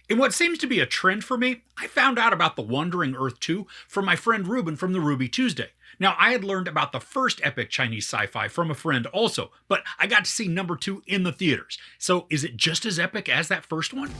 In what seems to be a trend for me, I found out about The Wandering Earth 2 from my friend Ruben from the Ruby Tuesday. Now, I had learned about the first epic Chinese sci fi from a friend also, but I got to see number 2 in the theaters. So, is it just as epic as that first one?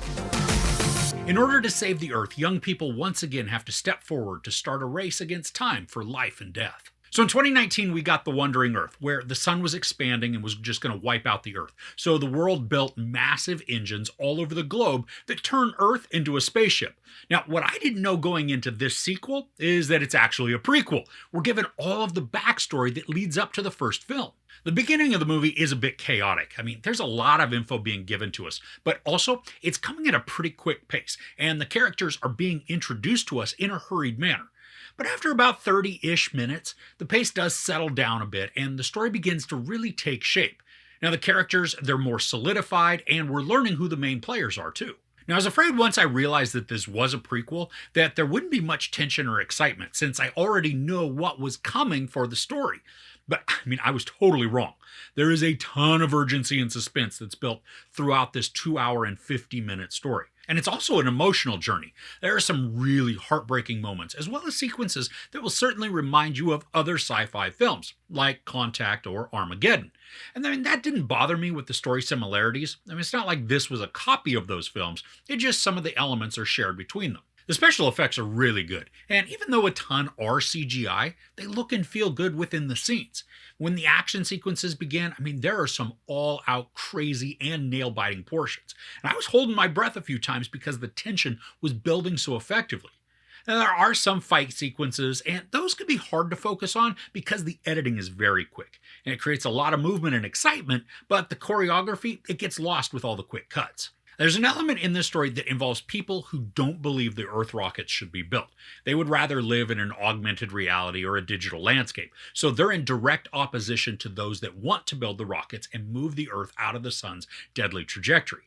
In order to save the Earth, young people once again have to step forward to start a race against time for life and death. So in 2019, we got the Wandering Earth, where the sun was expanding and was just going to wipe out the Earth. So the world built massive engines all over the globe that turn Earth into a spaceship. Now, what I didn't know going into this sequel is that it's actually a prequel. We're given all of the backstory that leads up to the first film. The beginning of the movie is a bit chaotic. I mean, there's a lot of info being given to us, but also it's coming at a pretty quick pace, and the characters are being introduced to us in a hurried manner. But after about 30-ish minutes, the pace does settle down a bit and the story begins to really take shape. Now the characters, they're more solidified and we're learning who the main players are too. Now I was afraid once I realized that this was a prequel that there wouldn't be much tension or excitement since I already know what was coming for the story. But I was totally wrong. There is a ton of urgency and suspense that's built throughout this 2 hour and 50-minute story. And it's also an emotional journey. There are some really heartbreaking moments, as well as sequences that will certainly remind you of other sci-fi films, like Contact or Armageddon. And that didn't bother me with the story similarities. It's not like this was a copy of those films, it's just some of the elements are shared between them. The special effects are really good, and even though a ton are CGI, they look and feel good within the scenes. When the action sequences begin, there are some all-out crazy and nail-biting portions. And I was holding my breath a few times because the tension was building so effectively. Now, there are some fight sequences, and those can be hard to focus on because the editing is very quick. And it creates a lot of movement and excitement, but the choreography, it gets lost with all the quick cuts. There's an element in this story that involves people who don't believe the Earth rockets should be built. They would rather live in an augmented reality or a digital landscape. So they're in direct opposition to those that want to build the rockets and move the Earth out of the sun's deadly trajectory.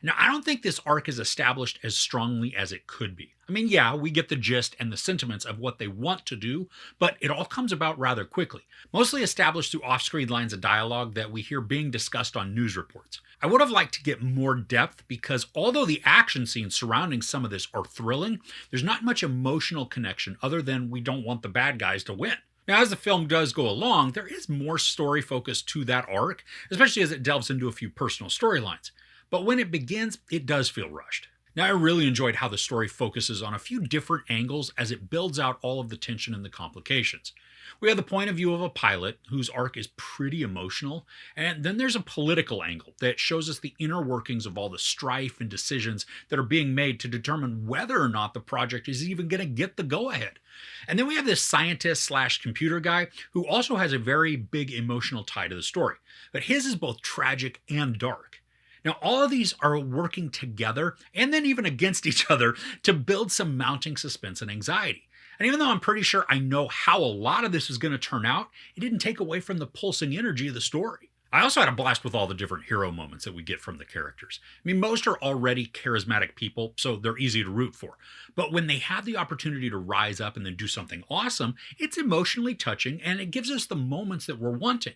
Now, I don't think this arc is established as strongly as it could be. Yeah, we get the gist and the sentiments of what they want to do, but it all comes about rather quickly, mostly established through off-screen lines of dialogue that we hear being discussed on news reports. I would have liked to get more depth because although the action scenes surrounding some of this are thrilling, there's not much emotional connection other than we don't want the bad guys to win. Now, as the film does go along, there is more story focus to that arc, especially as it delves into a few personal storylines. But when it begins, it does feel rushed. Now, I really enjoyed how the story focuses on a few different angles as it builds out all of the tension and the complications. We have the point of view of a pilot whose arc is pretty emotional, and then there's a political angle that shows us the inner workings of all the strife and decisions that are being made to determine whether or not the project is even going to get the go-ahead. And then we have this scientist slash computer guy who also has a very big emotional tie to the story, but his is both tragic and dark. Now, all of these are working together and then even against each other to build some mounting suspense and anxiety. And even though I'm pretty sure I know how a lot of this is going to turn out, it didn't take away from the pulsing energy of the story. I also had a blast with all the different hero moments that we get from the characters. Most are already charismatic people, so they're easy to root for. But when they have the opportunity to rise up and then do something awesome, it's emotionally touching and it gives us the moments that we're wanting.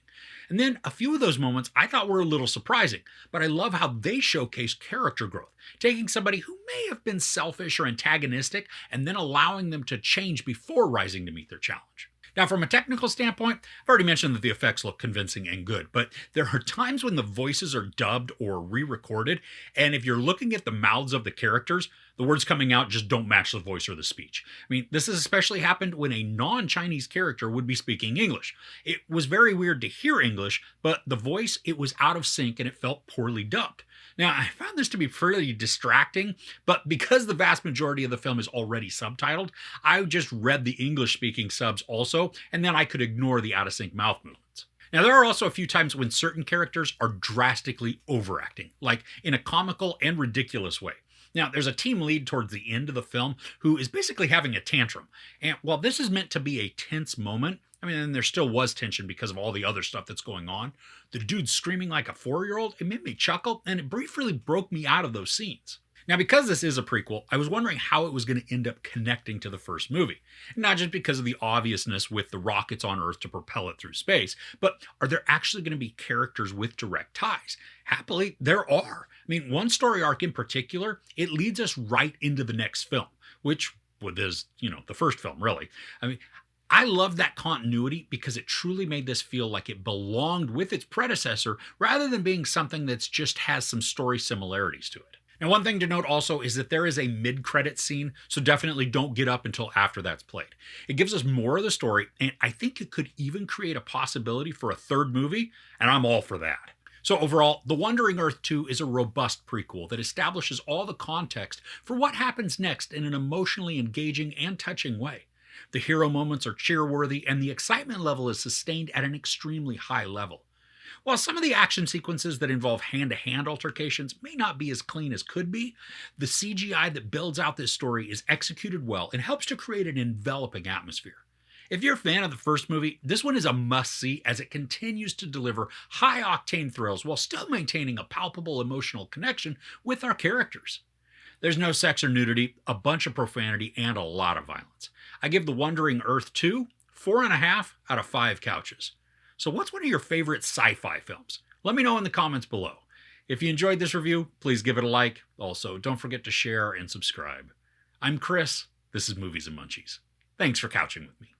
And then a few of those moments I thought were a little surprising, but I love how they showcase character growth, taking somebody who may have been selfish or antagonistic and then allowing them to change before rising to meet their challenge. Now, from a technical standpoint, I've already mentioned that the effects look convincing and good, but there are times when the voices are dubbed or re-recorded, and if you're looking at the mouths of the characters, the words coming out just don't match the voice or the speech. This has especially happened when a non-Chinese character would be speaking English. It was very weird to hear English, but the voice, it was out of sync and it felt poorly dubbed. Now, I found this to be pretty distracting, but because the vast majority of the film is already subtitled, I just read the English-speaking subs also, and then I could ignore the out-of-sync mouth movements. Now, there are also a few times when certain characters are drastically overacting, like in a comical and ridiculous way. Now, there's a team lead towards the end of the film who is basically having a tantrum. And while this is meant to be a tense moment, and there still was tension because of all the other stuff that's going on, the dude screaming like a 4-year-old, it made me chuckle, and it briefly broke me out of those scenes. Now, because this is a prequel, I was wondering how it was going to end up connecting to the first movie. Not just because of the obviousness with the rockets on Earth to propel it through space, but are there actually going to be characters with direct ties? Happily, there are. I mean, one story arc in particular, it leads us right into the next film, which is, the first film, really. I mean, I love that continuity because it truly made this feel like it belonged with its predecessor rather than being something that's just has some story similarities to it. Now, one thing to note also is that there is a mid-credit scene, so definitely don't get up until after that's played. It gives us more of the story, and I think it could even create a possibility for a third movie, and I'm all for that. So overall, The Wandering Earth 2 is a robust prequel that establishes all the context for what happens next in an emotionally engaging and touching way. The hero moments are cheerworthy, and the excitement level is sustained at an extremely high level. While some of the action sequences that involve hand-to-hand altercations may not be as clean as could be, the CGI that builds out this story is executed well and helps to create an enveloping atmosphere. If you're a fan of the first movie, this one is a must-see as it continues to deliver high-octane thrills while still maintaining a palpable emotional connection with our characters. There's no sex or nudity, a bunch of profanity, and a lot of violence. I give The Wandering Earth 2 4.5 out of 5 couches. So what's one of your favorite sci-fi films? Let me know in the comments below. If you enjoyed this review, please give it a like. Also, don't forget to share and subscribe. I'm Chris. This is Movies and Munchies. Thanks for couching with me.